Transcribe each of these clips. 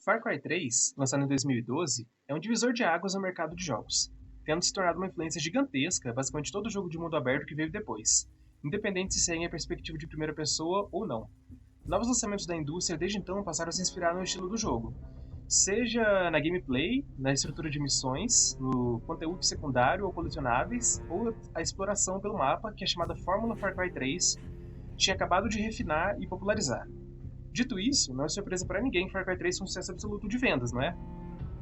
Far Cry 3, lançado em 2012, é um divisor de águas no mercado de jogos, tendo se tornado uma influência gigantesca em basicamente todo jogo de mundo aberto que veio depois, independente se seguem a perspectiva de primeira pessoa ou não. Novos lançamentos da indústria desde então passaram a se inspirar no estilo do jogo, seja na gameplay, na estrutura de missões, no conteúdo secundário ou colecionáveis, ou a exploração pelo mapa, que a chamada Fórmula Far Cry 3 tinha acabado de refinar e popularizar. Dito isso, não é surpresa para ninguém que Far Cry 3 foi um sucesso absoluto de vendas, não é?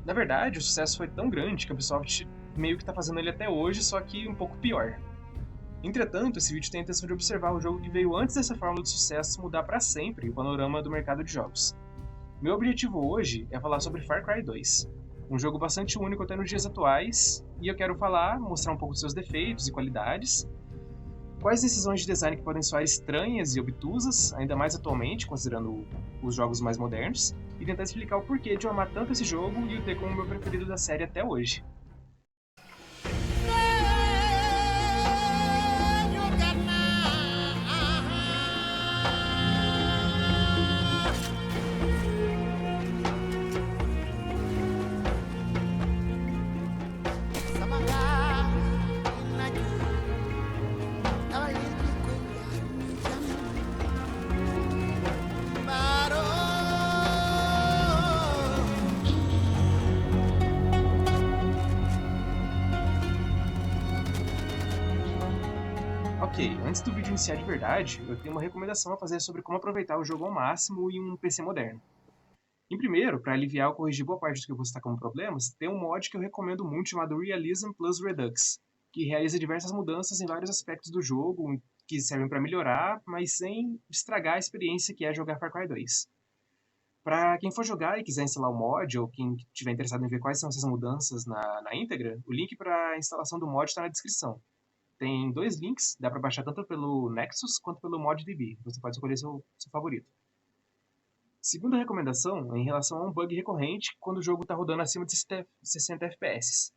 Na verdade, o sucesso foi tão grande que a Ubisoft meio que está fazendo ele até hoje, só que um pouco pior. Entretanto, esse vídeo tem a intenção de observar o jogo que veio antes dessa fórmula de sucesso mudar para sempre o panorama do mercado de jogos. Meu objetivo hoje é falar sobre Far Cry 2, um jogo bastante único até nos dias atuais, e eu quero mostrar um pouco dos seus defeitos e qualidades, quais decisões de design que podem soar estranhas e obtusas, ainda mais atualmente, considerando os jogos mais modernos, e tentar explicar o porquê de eu amar tanto esse jogo e o ter como meu preferido da série até hoje. Ok, antes do vídeo iniciar de verdade, eu tenho uma recomendação a fazer sobre como aproveitar o jogo ao máximo em um PC moderno. Em primeiro, para aliviar ou corrigir boa parte do que eu vou citar como problemas, tem um mod que eu recomendo muito chamado Realism Plus Redux, que realiza diversas mudanças em vários aspectos do jogo, que servem para melhorar, mas sem estragar a experiência que é jogar Far Cry 2. Para quem for jogar e quiser instalar o mod, ou quem estiver interessado em ver quais são essas mudanças na íntegra, o link para a instalação do mod está na descrição. Tem dois links, dá para baixar tanto pelo Nexus quanto pelo ModDB. Você pode escolher seu favorito. Segunda recomendação é em relação a um bug recorrente quando o jogo está rodando acima de 60 FPS,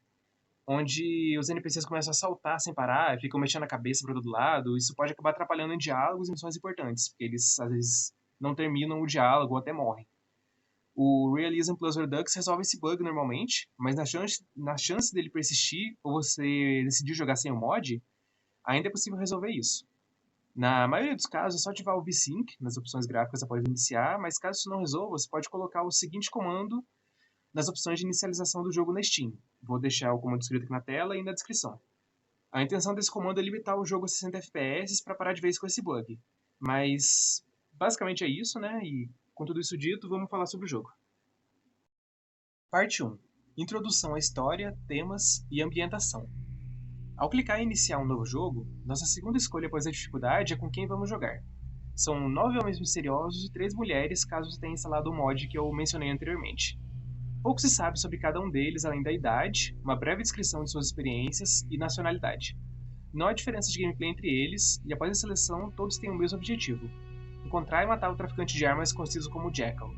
onde os NPCs começam a saltar sem parar, ficam mexendo a cabeça para todo lado. Isso pode acabar atrapalhando em diálogos e missões importantes, porque eles às vezes não terminam o diálogo ou até morrem. O Realism Plus Redux resolve esse bug normalmente, mas na chance dele persistir ou você decidir jogar sem o mod, ainda é possível resolver isso. Na maioria dos casos, é só ativar o VSync nas opções gráficas após iniciar, mas caso isso não resolva, você pode colocar o seguinte comando nas opções de inicialização do jogo na Steam. Vou deixar o comando escrito aqui na tela e na descrição. A intenção desse comando é limitar o jogo a 60 FPS para parar de vez com esse bug. Mas basicamente é isso, né? E com tudo isso dito, vamos falar sobre o jogo. Parte 1. Introdução à história, temas e ambientação. Ao clicar em iniciar um novo jogo, nossa segunda escolha após a dificuldade é com quem vamos jogar. São 9 homens misteriosos e 3 mulheres, caso você tenha instalado o mod que eu mencionei anteriormente. Pouco se sabe sobre cada um deles além da idade, uma breve descrição de suas experiências e nacionalidade. Não há diferença de gameplay entre eles, e após a seleção todos têm o mesmo objetivo: encontrar e matar o traficante de armas conhecido como Jackal.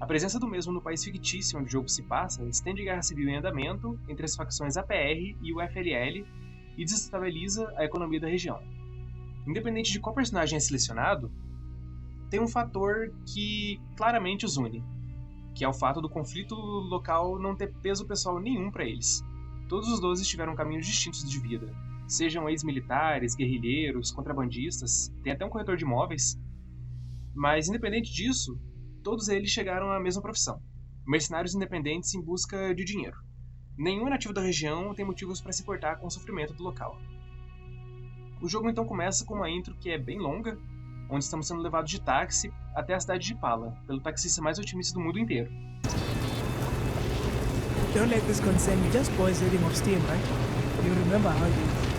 A presença do mesmo no país fictício onde o jogo se passa estende a guerra civil em andamento entre as facções APR e o FLL e desestabiliza a economia da região. Independente de qual personagem é selecionado, tem um fator que claramente os une, que é o fato do conflito local não ter peso pessoal nenhum para eles. Todos os 12 tiveram caminhos distintos de vida, sejam ex-militares, guerrilheiros, contrabandistas, tem até um corretor de imóveis, mas independente disso, todos eles chegaram à mesma profissão: mercenários independentes em busca de dinheiro. Nenhum nativo da região tem motivos para se importar com o sofrimento do local. O jogo então começa com uma intro que é bem longa, onde estamos sendo levados de táxi até a cidade de Pala, pelo taxista mais otimista do mundo inteiro. Don't let this concern you, just boys reading off Steam, right? You remember how you...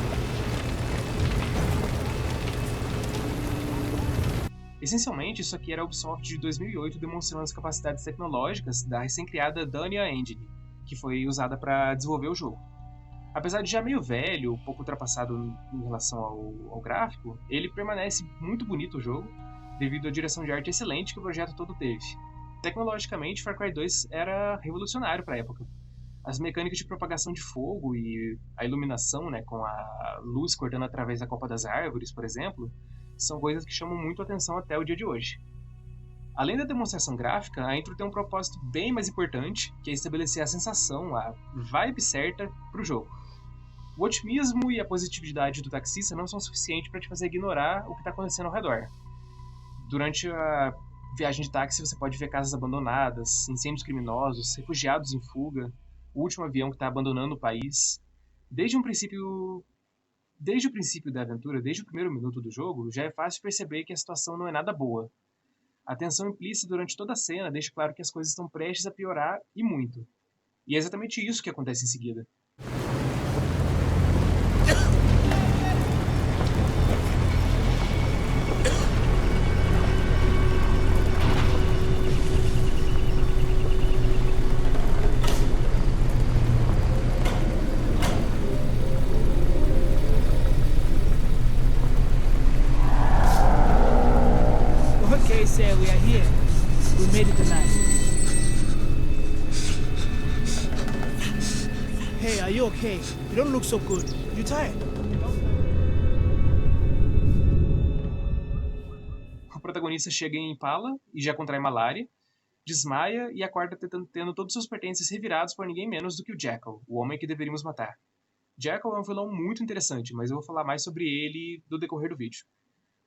Essencialmente, isso aqui era a Ubisoft de 2008 demonstrando as capacidades tecnológicas da recém-criada Dania Engine, que foi usada para desenvolver o jogo. Apesar de já meio velho, um pouco ultrapassado em relação ao gráfico, ele permanece muito bonito o jogo, devido à direção de arte excelente que o projeto todo teve. Tecnologicamente, Far Cry 2 era revolucionário para a época. As mecânicas de propagação de fogo e a iluminação, né, com a luz cortando através da copa das árvores, por exemplo, são coisas que chamam muito a atenção até o dia de hoje. Além da demonstração gráfica, a intro tem um propósito bem mais importante, que é estabelecer a sensação, a vibe certa para o jogo. O otimismo e a positividade do taxista não são suficientes para te fazer ignorar o que está acontecendo ao redor. Durante a viagem de táxi você pode ver casas abandonadas, incêndios criminosos, refugiados em fuga, o último avião que está abandonando o país. Desde o princípio da aventura, desde o primeiro minuto do jogo, já é fácil perceber que a situação não é nada boa. A tensão implícita durante toda a cena deixa claro que as coisas estão prestes a piorar e muito. E é exatamente isso que acontece em seguida. Okay, Sam, we are here. We made it tonight. Hey, are you okay? You don't look so good. You tired? O protagonista chega em Impala e já contrai malária, desmaia e acorda tendo todos os seus pertences revirados por ninguém menos do que o Jackal, o homem que deveríamos matar. Jackal é um vilão muito interessante, mas eu vou falar mais sobre ele no decorrer do vídeo.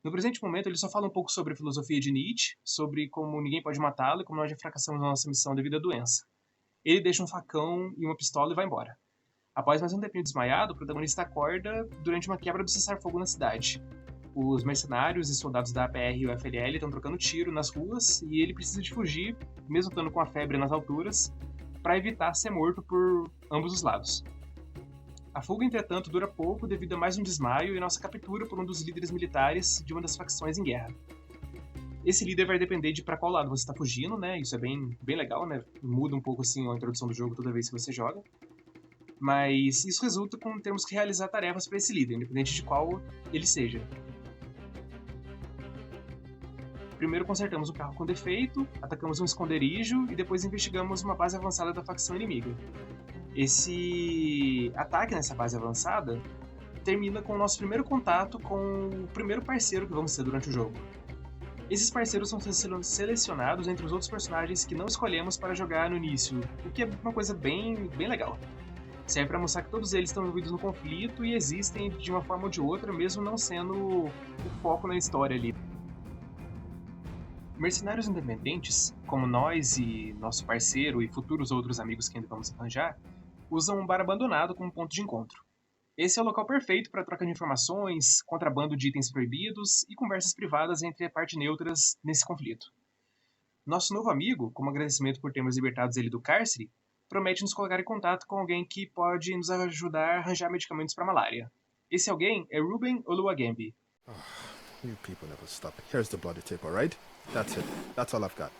No presente momento, ele só fala um pouco sobre a filosofia de Nietzsche, sobre como ninguém pode matá-lo e como nós já fracassamos na nossa missão devido à doença. Ele deixa um facão e uma pistola e vai embora. Após mais um tempinho desmaiado, o protagonista acorda durante uma quebra do cessar-fogo na cidade. Os mercenários e soldados da APR e o FLL estão trocando tiro nas ruas e ele precisa de fugir, mesmo estando com a febre nas alturas, para evitar ser morto por ambos os lados. A fuga, entretanto, dura pouco devido a mais um desmaio e nossa captura por um dos líderes militares de uma das facções em guerra. Esse líder vai depender de para qual lado você está fugindo, né? Isso é bem legal, né? Muda um pouco assim a introdução do jogo toda vez que você joga. Mas isso resulta com termos que realizar tarefas para esse líder, independente de qual ele seja. Primeiro consertamos um carro com defeito, atacamos um esconderijo e depois investigamos uma base avançada da facção inimiga. Esse ataque nessa base avançada termina com o nosso primeiro contato com o primeiro parceiro que vamos ter durante o jogo. Esses parceiros são selecionados entre os outros personagens que não escolhemos para jogar no início, o que é uma coisa bem legal. Serve para mostrar que todos eles estão envolvidos no conflito e existem de uma forma ou de outra, mesmo não sendo o foco na história ali. Mercenários independentes, como nós e nosso parceiro e futuros outros amigos que ainda vamos arranjar, usam um bar abandonado como ponto de encontro. Esse é o local perfeito para troca de informações, contrabando de itens proibidos e conversas privadas entre partes neutras nesse conflito. Nosso novo amigo, como agradecimento por termos libertados ele do cárcere, promete nos colocar em contato com alguém que pode nos ajudar a arranjar medicamentos para malária. Esse alguém é Ruben Oluwagembe. You people never stop. Here's the bloody tip, alright? That's it. That's all I've got.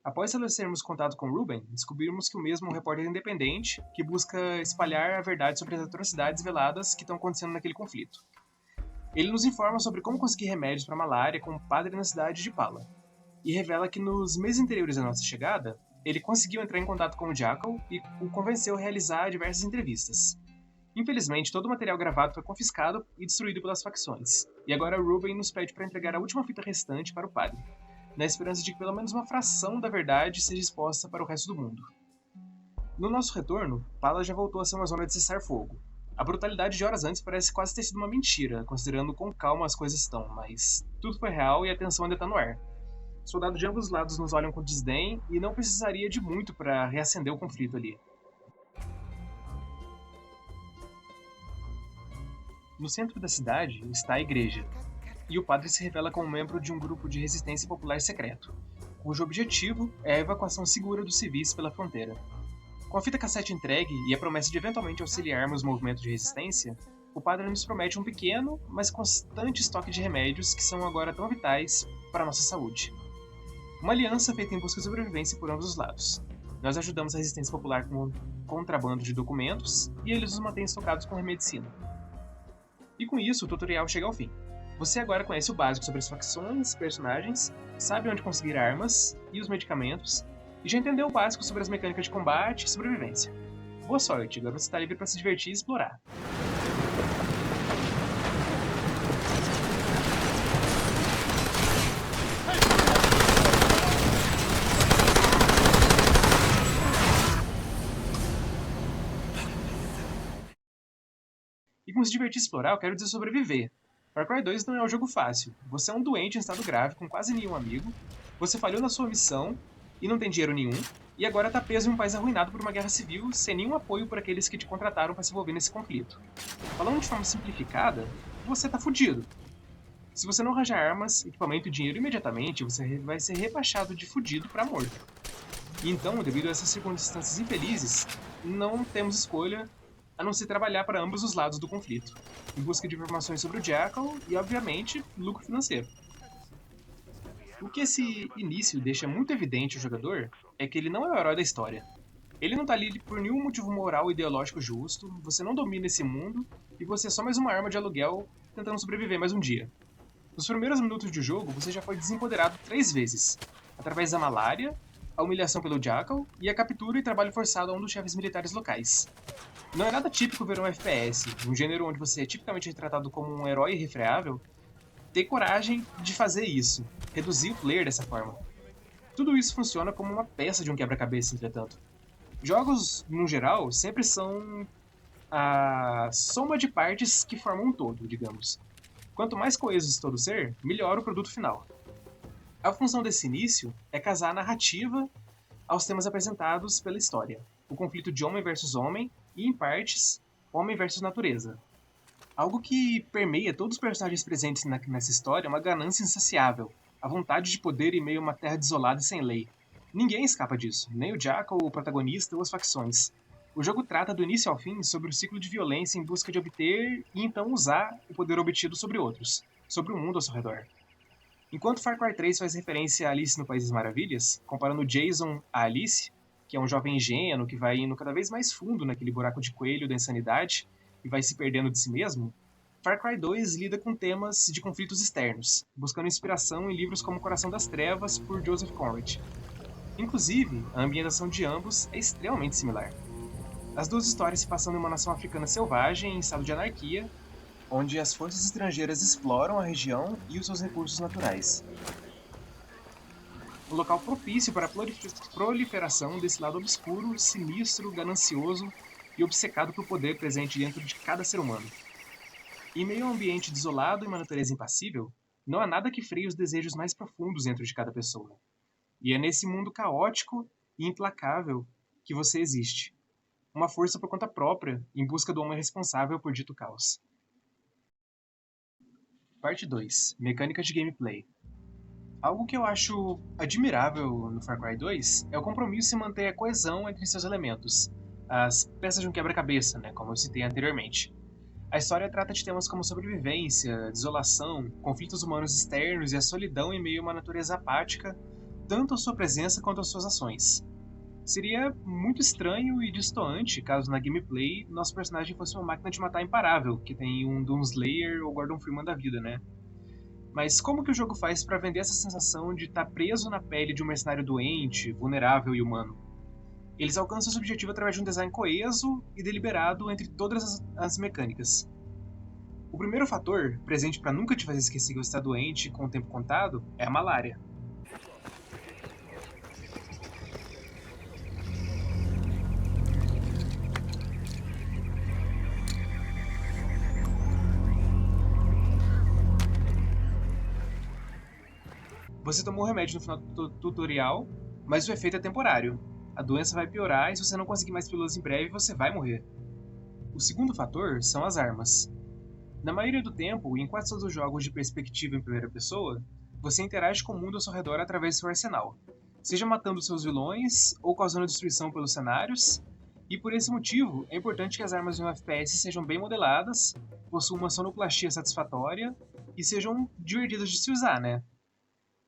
Após estabelecermos contato com Ruben, descobrimos que o mesmo é um repórter independente que busca espalhar a verdade sobre as atrocidades veladas que estão acontecendo naquele conflito. Ele nos informa sobre como conseguir remédios para malária com um padre na cidade de Pala, e revela que nos meses anteriores à nossa chegada, ele conseguiu entrar em contato com o Jackal e o convenceu a realizar diversas entrevistas. Infelizmente, todo o material gravado foi confiscado e destruído pelas facções, e agora Ruben nos pede para entregar a última fita restante para o padre, na esperança de que pelo menos uma fração da verdade seja exposta para o resto do mundo. No nosso retorno, Pala já voltou a ser uma zona de cessar-fogo. A brutalidade de horas antes parece quase ter sido uma mentira, considerando quão calma as coisas estão, mas tudo foi real e a tensão ainda está no ar. Soldados de ambos os lados nos olham com desdém e não precisaria de muito para reacender o conflito ali. No centro da cidade está a igreja, e o padre se revela como membro de um grupo de resistência popular secreto, cujo objetivo é a evacuação segura dos civis pela fronteira. Com a fita cassete entregue e a promessa de eventualmente auxiliarmos o movimento de resistência, o padre nos promete um pequeno, mas constante estoque de remédios que são agora tão vitais para a nossa saúde. Uma aliança feita em busca de sobrevivência por ambos os lados. Nós ajudamos a resistência popular com contrabando de documentos e eles nos mantêm estocados com remedicina. E com isso, o tutorial chega ao fim. Você agora conhece o básico sobre as facções, personagens, sabe onde conseguir armas e os medicamentos, e já entendeu o básico sobre as mecânicas de combate e sobrevivência. Boa sorte, agora você está livre para se divertir e explorar. com se divertir e explorar, eu quero dizer sobreviver. Far Cry 2 não é um jogo fácil. Você é um doente em estado grave, com quase nenhum amigo, você falhou na sua missão e não tem dinheiro nenhum, e agora tá preso em um país arruinado por uma guerra civil, sem nenhum apoio por aqueles que te contrataram para se envolver nesse conflito. Falando de forma simplificada, você tá fudido. Se você não arranjar armas, equipamento e dinheiro imediatamente, você vai ser rebaixado de fudido para morto. E então, devido a essas circunstâncias infelizes, não temos escolha a não ser trabalhar para ambos os lados do conflito, em busca de informações sobre o Jackal e, obviamente, lucro financeiro. O que esse início deixa muito evidente ao jogador é que ele não é o herói da história. Ele não tá ali por nenhum motivo moral ou ideológico justo, você não domina esse mundo e você é só mais uma arma de aluguel tentando sobreviver mais um dia. Nos primeiros minutos de jogo, você já foi desempoderado 3 vezes, através da malária, a humilhação pelo Jackal e a captura e trabalho forçado a um dos chefes militares locais. Não é nada típico ver um FPS, um gênero onde você é tipicamente retratado como um herói irrefreável, ter coragem de fazer isso, reduzir o player dessa forma. Tudo isso funciona como uma peça de um quebra-cabeça, entretanto. Jogos, no geral, sempre são a soma de partes que formam um todo, digamos. Quanto mais coeso esse todo ser, melhor o produto final. A função desse início é casar a narrativa aos temas apresentados pela história. O conflito de homem versus homem e, em partes, homem versus natureza. Algo que permeia todos os personagens presentes nessa história é uma ganância insaciável, a vontade de poder em meio a uma terra desolada e sem lei. Ninguém escapa disso, nem o Jackal, o protagonista ou as facções. O jogo trata do início ao fim sobre o ciclo de violência em busca de obter e então usar o poder obtido sobre outros, sobre o mundo ao seu redor. Enquanto Far Cry 3 faz referência a Alice no País das Maravilhas, comparando Jason a Alice, que é um jovem ingênuo que vai indo cada vez mais fundo naquele buraco de coelho da insanidade e vai se perdendo de si mesmo, Far Cry 2 lida com temas de conflitos externos, buscando inspiração em livros como Coração das Trevas, por Joseph Conrad. Inclusive, a ambientação de ambos é extremamente similar. As duas histórias se passam em uma nação africana selvagem em estado de anarquia, onde as forças estrangeiras exploram a região e os seus recursos naturais. Um local propício para a proliferação desse lado obscuro, sinistro, ganancioso e obcecado por poder presente dentro de cada ser humano. Em meio a um ambiente desolado e uma natureza impassível, não há nada que freie os desejos mais profundos dentro de cada pessoa. E é nesse mundo caótico e implacável que você existe. Uma força por conta própria, em busca do homem responsável por dito caos. Parte 2. Mecânica de gameplay. Algo que eu acho admirável no Far Cry 2 é o compromisso em manter a coesão entre seus elementos, as peças de um quebra-cabeça, como eu citei anteriormente. A história trata de temas como sobrevivência, desolação, conflitos humanos externos e a solidão em meio a uma natureza apática, tanto a sua presença quanto as suas ações. Seria muito estranho e distoante caso na gameplay nosso personagem fosse uma máquina de matar imparável, que tem um Doomslayer ou Gordon Freeman da vida, né? Mas como que o jogo faz para vender essa sensação de estar preso na pele de um mercenário doente, vulnerável e humano? Eles alcançam esse objetivo através de um design coeso e deliberado entre todas as mecânicas. O primeiro fator, presente para nunca te fazer esquecer que você está doente com o tempo contado, é a malária. Você tomou o remédio no final do tutorial, mas o efeito é temporário. A doença vai piorar e se você não conseguir mais pílulas em breve, você vai morrer. O segundo fator são as armas. Na maioria do tempo, e em quase todos os jogos de perspectiva em primeira pessoa, você interage com o mundo ao seu redor através do seu arsenal, seja matando seus vilões ou causando destruição pelos cenários, e por esse motivo é importante que as armas de um FPS sejam bem modeladas, possuam uma sonoplastia satisfatória e sejam divertidas de se usar,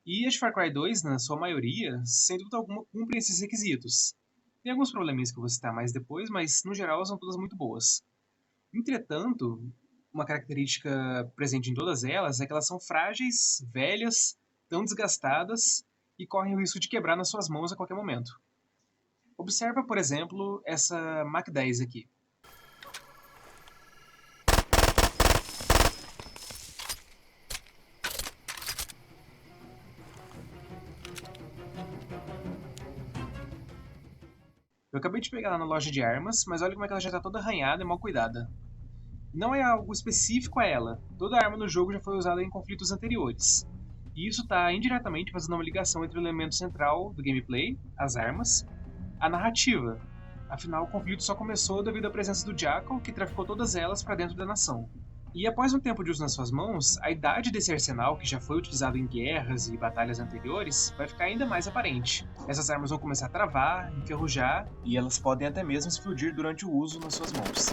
E as Far Cry 2, na sua maioria, sem dúvida alguma, cumprem esses requisitos. Tem alguns probleminhas que eu vou citar mais depois, mas no geral são todas muito boas. Entretanto, uma característica presente em todas elas é que elas são frágeis, velhas, tão desgastadas e correm o risco de quebrar nas suas mãos a qualquer momento. Observa, por exemplo, essa Mach 10 aqui. Eu acabei de pegar ela na loja de armas, mas olha como é que ela já está toda arranhada e mal cuidada. Não é algo específico a ela, toda arma no jogo já foi usada em conflitos anteriores. E isso está indiretamente fazendo uma ligação entre o elemento central do gameplay, as armas, a narrativa. Afinal, o conflito só começou devido à presença do Jackal, que traficou todas elas para dentro da nação. E após um tempo de uso nas suas mãos, a idade desse arsenal, que já foi utilizado em guerras e batalhas anteriores, vai ficar ainda mais aparente. Essas armas vão começar a travar, enferrujar, e elas podem até mesmo explodir durante o uso nas suas mãos.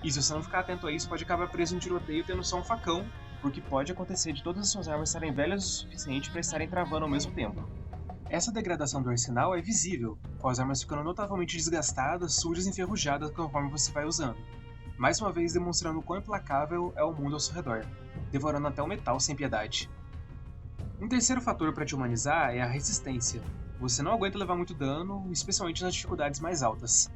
E se você não ficar atento a isso, pode acabar preso em um tiroteio tendo só um facão, porque pode acontecer de todas as suas armas estarem velhas o suficiente para estarem travando ao mesmo tempo. Essa degradação do arsenal é visível, com as armas ficando notavelmente desgastadas, sujas e enferrujadas conforme você vai usando. Mais uma vez demonstrando o quão implacável é o mundo ao seu redor, devorando até o metal sem piedade. Um terceiro fator para te humanizar é a resistência. Você não aguenta levar muito dano, especialmente nas dificuldades mais altas.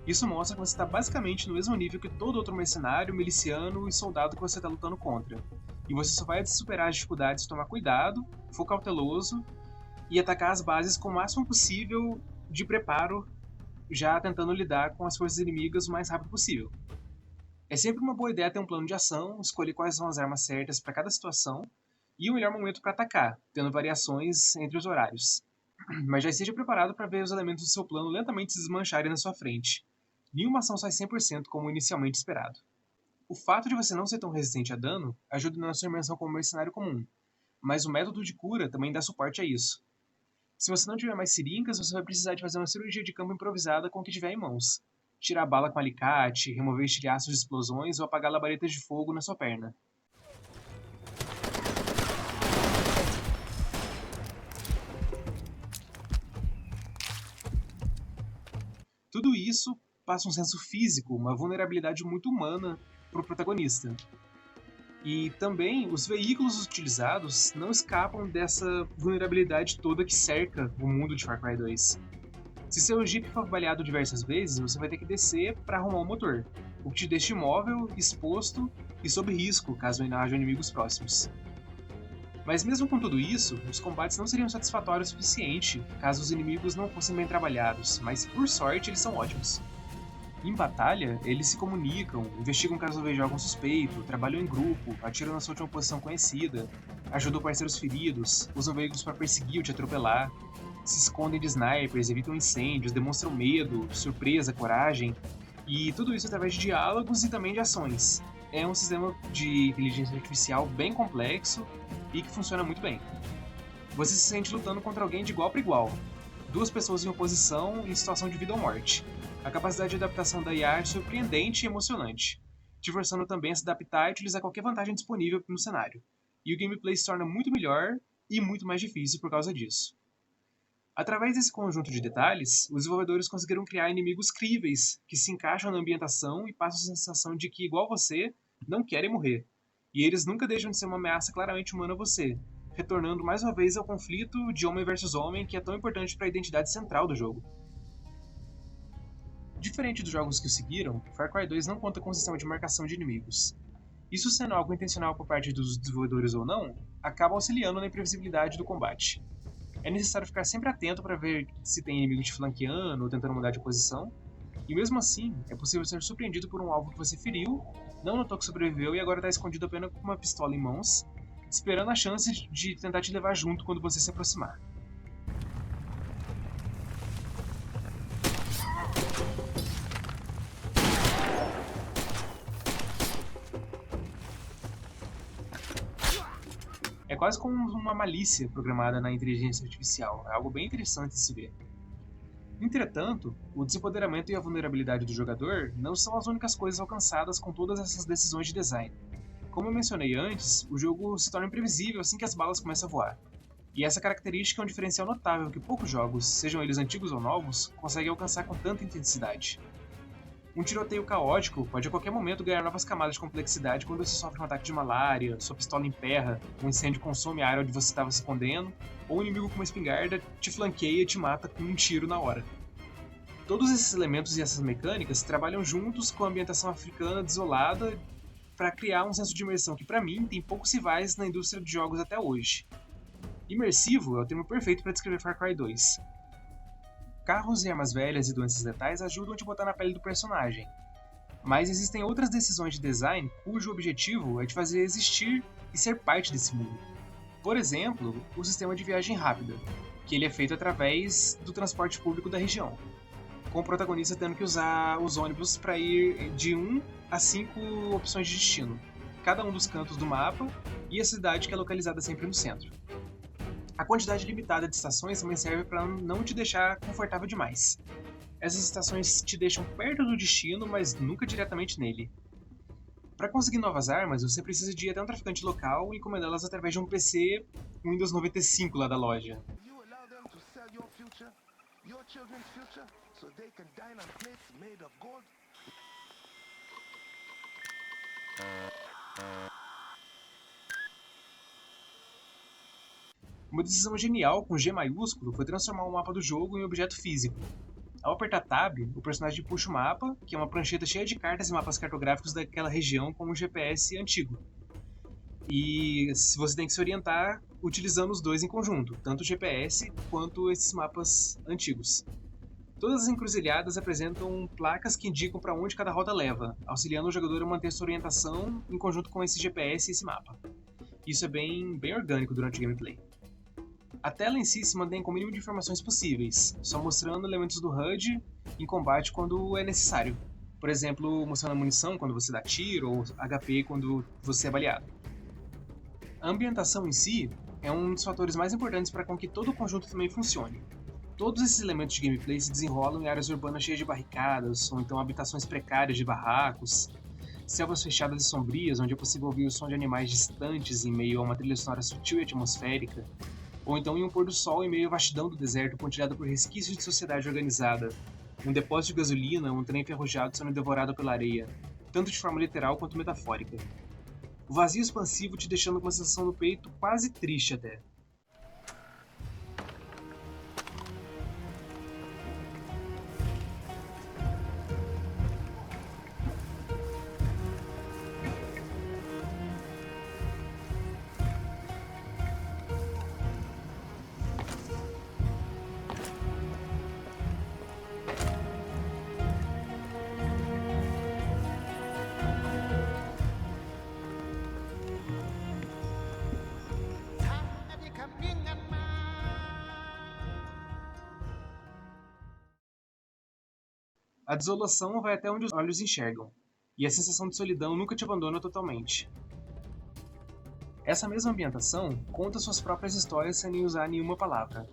Isso mostra que você está basicamente no mesmo nível que todo outro mercenário, miliciano e soldado que você está lutando contra. E você só vai superar as dificuldades se tomar cuidado, for cauteloso e atacar as bases com o máximo possível de preparo, já tentando lidar com as forças inimigas o mais rápido possível. É sempre uma boa ideia ter um plano de ação, escolher quais são as armas certas para cada situação e o melhor momento para atacar, tendo variações entre os horários. Mas já esteja preparado para ver os elementos do seu plano lentamente se desmancharem na sua frente. Nenhuma ação sai 100% como inicialmente esperado. O fato de você não ser tão resistente a dano ajuda na sua imersão como mercenário comum, mas o método de cura também dá suporte a isso. Se você não tiver mais seringas, você vai precisar de fazer uma cirurgia de campo improvisada com o que tiver em mãos. Tirar a bala com alicate, remover estilhaços de explosões ou apagar labaredas de fogo na sua perna. Tudo isso passa um senso físico, uma vulnerabilidade muito humana para o protagonista. E também os veículos utilizados não escapam dessa vulnerabilidade toda que cerca o mundo de Far Cry 2. Se seu Jeep for baleado diversas vezes, você vai ter que descer para arrumar o motor, o que te deixa imóvel, exposto e sob risco caso hajam inimigos próximos. Mas mesmo com tudo isso, os combates não seriam satisfatórios o suficiente caso os inimigos não fossem bem trabalhados, mas por sorte eles são ótimos. Em batalha, eles se comunicam, investigam caso veja algum suspeito, trabalham em grupo, atiram na sua última posição conhecida, ajudam parceiros feridos, usam veículos para perseguir ou te atropelar, se escondem de snipers, evitam incêndios, demonstram medo, surpresa, coragem, e tudo isso através de diálogos e também de ações. É um sistema de inteligência artificial bem complexo e que funciona muito bem. Você se sente lutando contra alguém de igual para igual, duas pessoas em oposição em situação de vida ou morte. A capacidade de adaptação da IA é surpreendente e emocionante, te forçando também a se adaptar e utilizar qualquer vantagem disponível no cenário. E o gameplay se torna muito melhor e muito mais difícil por causa disso. Através desse conjunto de detalhes, os desenvolvedores conseguiram criar inimigos críveis que se encaixam na ambientação e passam a sensação de que, igual você, não querem morrer. E eles nunca deixam de ser uma ameaça claramente humana a você, retornando mais uma vez ao conflito de homem versus homem que é tão importante para a identidade central do jogo. Diferente dos jogos que o seguiram, Far Cry 2 não conta com um sistema de marcação de inimigos. Isso sendo algo intencional por parte dos desenvolvedores ou não, acaba auxiliando na imprevisibilidade do combate. É necessário ficar sempre atento para ver se tem inimigo te flanqueando ou tentando mudar de posição, e mesmo assim, é possível ser surpreendido por um alvo que você feriu, não notou que sobreviveu e agora está escondido apenas com uma pistola em mãos, esperando a chance de tentar te levar junto quando você se aproximar. É quase como uma malícia programada na inteligência artificial, é algo bem interessante de se ver. Entretanto, o desempoderamento e a vulnerabilidade do jogador não são as únicas coisas alcançadas com todas essas decisões de design. Como eu mencionei antes, o jogo se torna imprevisível assim que as balas começam a voar. E essa característica é um diferencial notável que poucos jogos, sejam eles antigos ou novos, conseguem alcançar com tanta intensidade. Um tiroteio caótico pode a qualquer momento ganhar novas camadas de complexidade quando você sofre um ataque de malária, sua pistola emperra, um incêndio consome a área onde você estava se escondendo, ou um inimigo com uma espingarda te flanqueia e te mata com um tiro na hora. Todos esses elementos e essas mecânicas trabalham juntos com a ambientação africana desolada para criar um senso de imersão que, para mim, tem poucos rivais na indústria de jogos até hoje. Imersivo é o termo perfeito para descrever Far Cry 2. Carros e armas velhas e doenças letais ajudam a te botar na pele do personagem, mas existem outras decisões de design cujo objetivo é te fazer existir e ser parte desse mundo. Por exemplo, o sistema de viagem rápida, que ele é feito através do transporte público da região, com o protagonista tendo que usar os ônibus para ir de 1 a 5 opções de destino, cada um dos cantos do mapa e a cidade que é localizada sempre no centro. A quantidade limitada de estações também serve para não te deixar confortável demais. Essas estações te deixam perto do destino, mas nunca diretamente nele. Para conseguir novas armas, você precisa de ir até um traficante local e encomendá-las através de um PC Windows 95 lá da loja. Uma decisão genial com G maiúsculo foi transformar o mapa do jogo em objeto físico. Ao apertar Tab, o personagem puxa o mapa, que é uma prancheta cheia de cartas e mapas cartográficos daquela região com um GPS antigo. E você tem que se orientar utilizando os dois em conjunto, tanto o GPS quanto esses mapas antigos. Todas as encruzilhadas apresentam placas que indicam para onde cada rota leva, auxiliando o jogador a manter sua orientação em conjunto com esse GPS e esse mapa. Isso é bem orgânico durante o gameplay. A tela em si se mantém com o mínimo de informações possíveis, só mostrando elementos do HUD em combate quando é necessário. Por exemplo, mostrando a munição quando você dá tiro ou HP quando você é baleado. A ambientação em si é um dos fatores mais importantes para com que todo o conjunto também funcione. Todos esses elementos de gameplay se desenrolam em áreas urbanas cheias de barricadas, ou então habitações precárias de barracos, selvas fechadas e sombrias onde é possível ouvir o som de animais distantes em meio a uma trilha sonora sutil e atmosférica, ou então em um pôr do sol em meio à vastidão do deserto pontilhado por resquícios de sociedade organizada, um depósito de gasolina, um trem enferrujado sendo devorado pela areia, tanto de forma literal quanto metafórica. O vazio expansivo te deixando com uma sensação no peito quase triste até. A desolação vai até onde os olhos enxergam, e a sensação de solidão nunca te abandona totalmente. Essa mesma ambientação conta suas próprias histórias sem usar nenhuma palavra.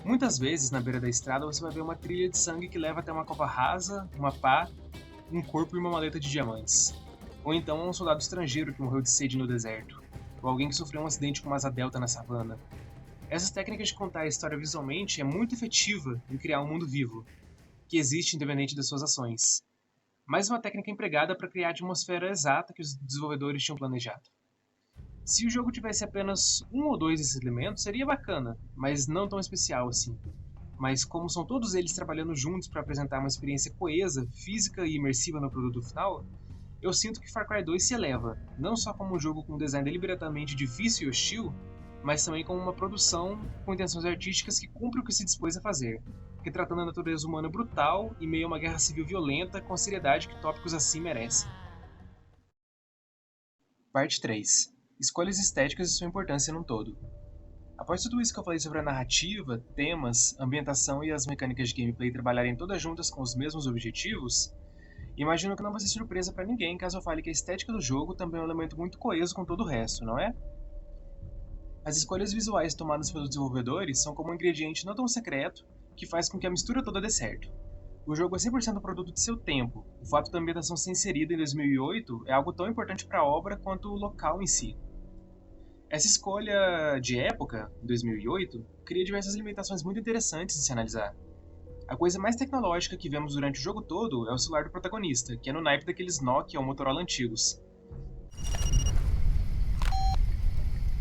Muitas vezes, na beira da estrada, você vai ver uma trilha de sangue que leva até uma cova rasa, uma pá, um corpo e uma maleta de diamantes. Ou então um soldado estrangeiro que morreu de sede no deserto, ou alguém que sofreu um acidente com uma asa delta na savana. Essas técnicas de contar a história visualmente é muito efetiva em criar um mundo vivo, que existe independente das suas ações. Mais uma técnica empregada para criar a atmosfera exata que os desenvolvedores tinham planejado. Se o jogo tivesse apenas um ou dois desses elementos, seria bacana, mas não tão especial assim. Mas como são todos eles trabalhando juntos para apresentar uma experiência coesa, física e imersiva no produto final, eu sinto que Far Cry 2 se eleva, não só como um jogo com um design deliberadamente difícil e hostil, mas também como uma produção com intenções artísticas que cumpre o que se dispôs a fazer, retratando a natureza humana brutal e meio a uma guerra civil violenta com a seriedade que tópicos assim merecem. Parte 3. Escolhas estéticas e sua importância num todo. Após tudo isso que eu falei sobre a narrativa, temas, ambientação e as mecânicas de gameplay trabalharem todas juntas com os mesmos objetivos, imagino que não vai ser surpresa para ninguém caso eu fale que a estética do jogo também é um elemento muito coeso com todo o resto, não é? As escolhas visuais tomadas pelos desenvolvedores são como um ingrediente não tão secreto que faz com que a mistura toda dê certo. O jogo é 100% produto de seu tempo. O fato da ambientação ser inserida em 2008 é algo tão importante para a obra quanto o local em si. Essa escolha de época, 2008, cria diversas limitações muito interessantes de se analisar. A coisa mais tecnológica que vemos durante o jogo todo é o celular do protagonista, que é no naipe daqueles Nokia ou Motorola antigos.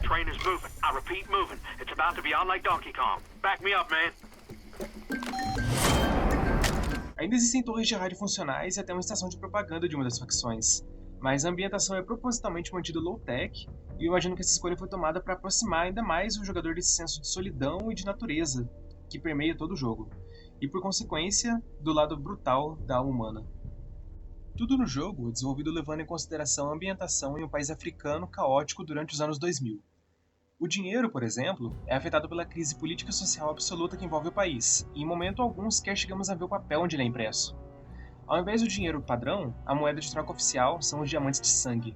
Train is moving. I repeat, moving. It's about to be on like Donkey Kong. Back me up, man. Ainda existem torres de rádio funcionais e até uma estação de propaganda de uma das facções, mas a ambientação é propositalmente mantida low-tech, e eu imagino que essa escolha foi tomada para aproximar ainda mais o jogador desse senso de solidão e de natureza que permeia todo o jogo, e por consequência, do lado brutal da alma humana. Tudo no jogo é desenvolvido levando em consideração a ambientação em um país africano caótico durante os anos 2000. O dinheiro, por exemplo, é afetado pela crise política e social absoluta que envolve o país, e em momento algum sequer chegamos a ver o papel onde ele é impresso. Ao invés do dinheiro padrão, a moeda de troca oficial são os diamantes de sangue.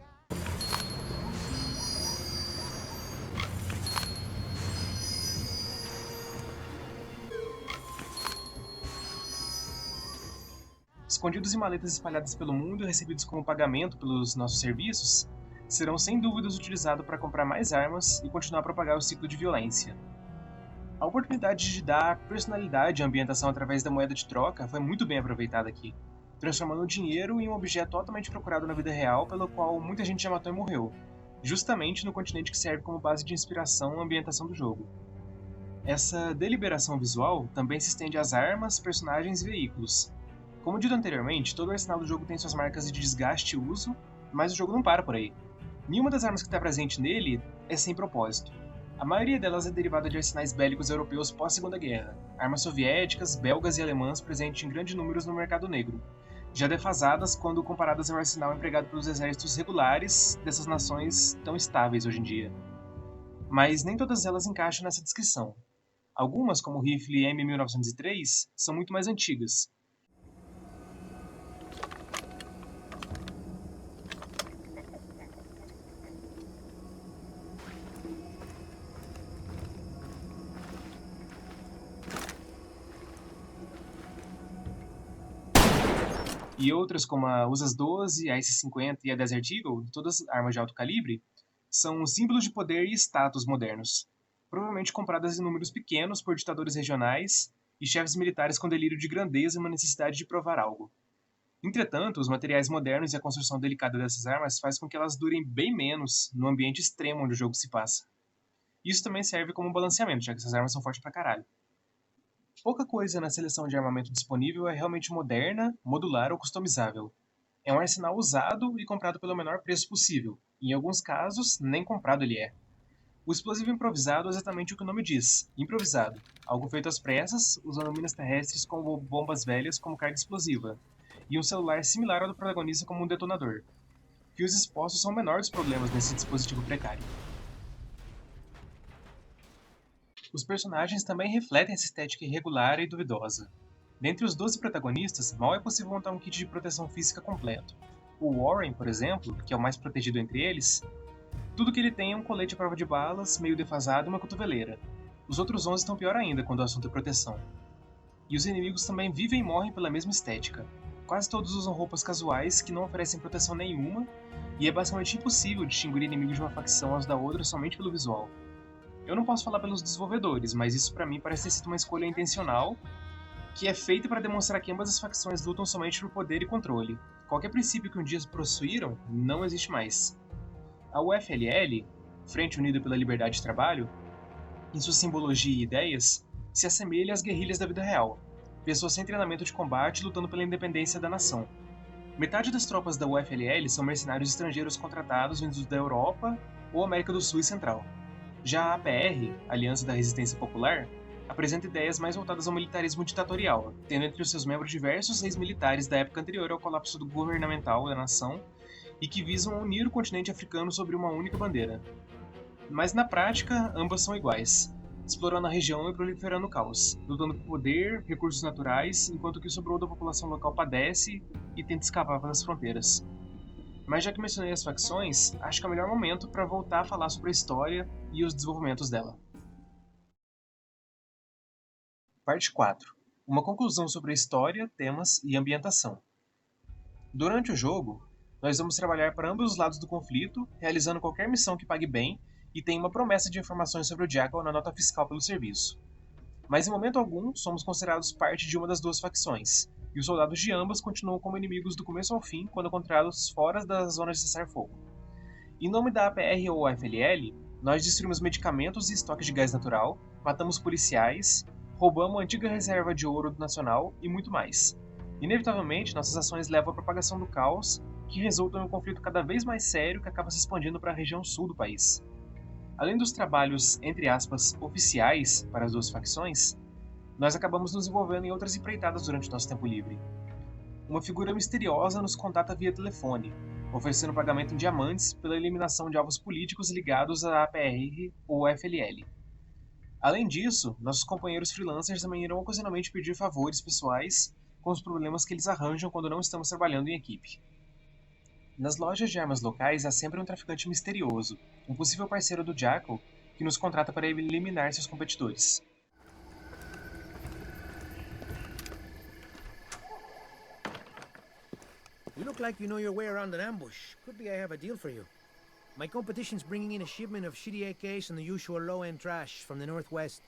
Escondidos em maletas espalhadas pelo mundo e recebidos como pagamento pelos nossos serviços, serão sem dúvidas utilizados para comprar mais armas e continuar a propagar o ciclo de violência. A oportunidade de dar personalidade à ambientação através da moeda de troca foi muito bem aproveitada aqui, transformando o dinheiro em um objeto altamente procurado na vida real, pelo qual muita gente já matou e morreu, justamente no continente que serve como base de inspiração à ambientação do jogo. Essa deliberação visual também se estende às armas, personagens e veículos. Como dito anteriormente, todo o arsenal do jogo tem suas marcas de desgaste e uso, mas o jogo não para por aí. Nenhuma das armas que está presente nele é sem propósito. A maioria delas é derivada de arsenais bélicos europeus pós-Segunda Guerra, armas soviéticas, belgas e alemãs presentes em grandes números no mercado negro, já defasadas quando comparadas ao arsenal empregado pelos exércitos regulares dessas nações tão estáveis hoje em dia. Mas nem todas elas encaixam nessa descrição. Algumas, como o rifle M1903, são muito mais antigas. E outras, como a USAS 12, a S-50 e a Desert Eagle, todas armas de alto calibre, são símbolos de poder e status modernos, provavelmente compradas em números pequenos por ditadores regionais e chefes militares com delírio de grandeza e uma necessidade de provar algo. Entretanto, os materiais modernos e a construção delicada dessas armas faz com que elas durem bem menos no ambiente extremo onde o jogo se passa. Isso também serve como um balanceamento, já que essas armas são fortes pra caralho. Pouca coisa na seleção de armamento disponível é realmente moderna, modular ou customizável. É um arsenal usado e comprado pelo menor preço possível, e em alguns casos, nem comprado ele é. O explosivo improvisado é exatamente o que o nome diz, improvisado, algo feito às pressas, usando minas terrestres como bombas velhas como carga explosiva, e um celular similar ao do protagonista como um detonador. Fios expostos são o menor dos problemas nesse dispositivo precário. Os personagens também refletem essa estética irregular e duvidosa. Dentre os 12 protagonistas, mal é possível montar um kit de proteção física completo. O Warren, por exemplo, que é o mais protegido entre eles, tudo que ele tem é um colete à prova de balas, meio defasado e uma cotoveleira. Os outros 11 estão pior ainda quando o assunto é proteção. E os inimigos também vivem e morrem pela mesma estética. Quase todos usam roupas casuais que não oferecem proteção nenhuma, e é basicamente impossível distinguir inimigos de uma facção aos da outra somente pelo visual. Eu não posso falar pelos desenvolvedores, mas isso pra mim parece ter sido uma escolha intencional, que é feita para demonstrar que ambas as facções lutam somente por poder e controle. Qualquer princípio que um dia possuíram, não existe mais. A UFLL, Frente Unida pela Liberdade de Trabalho, em sua simbologia e ideias, se assemelha às guerrilhas da vida real, pessoas sem treinamento de combate lutando pela independência da nação. Metade das tropas da UFLL são mercenários estrangeiros contratados vindos da Europa ou América do Sul e Central. Já a APR, Aliança da Resistência Popular, apresenta ideias mais voltadas ao militarismo ditatorial, tendo entre os seus membros diversos ex-militares da época anterior ao colapso do governamental da nação e que visam unir o continente africano sobre uma única bandeira. Mas na prática, ambas são iguais, explorando a região e proliferando o caos, lutando por poder, recursos naturais, enquanto o que sobrou da população local padece e tenta escapar pelas fronteiras. Mas já que mencionei as facções, acho que é o melhor momento para voltar a falar sobre a história e os desenvolvimentos dela. Parte 4. Uma conclusão sobre a história, temas e ambientação. Durante o jogo, nós vamos trabalhar para ambos os lados do conflito, realizando qualquer missão que pague bem e tenha uma promessa de informações sobre o Jackal na nota fiscal pelo serviço. Mas em momento algum, somos considerados parte de uma das duas facções, e os soldados de ambas continuam como inimigos do começo ao fim quando encontrados fora das zonas de cessar-fogo. Em nome da APR ou AFLL, nós destruímos medicamentos e estoques de gás natural, matamos policiais, roubamos a antiga reserva de ouro nacional e muito mais. Inevitavelmente, nossas ações levam à propagação do caos que resultam em um conflito cada vez mais sério que acaba se expandindo para a região sul do país. Além dos trabalhos, entre aspas, oficiais para as duas facções, nós acabamos nos envolvendo em outras empreitadas durante nosso tempo livre. Uma figura misteriosa nos contata via telefone, oferecendo pagamento em diamantes pela eliminação de alvos políticos ligados à APR ou FLL. Além disso, nossos companheiros freelancers também irão ocasionalmente pedir favores pessoais com os problemas que eles arranjam quando não estamos trabalhando em equipe. Nas lojas de armas locais há sempre um traficante misterioso, um possível parceiro do Jackal, que nos contrata para eliminar seus competidores. You look like you know your way around an ambush. Could be I have a deal for you. My competition's bringing in a shipment of shitty AKs and the usual low-end trash from the northwest.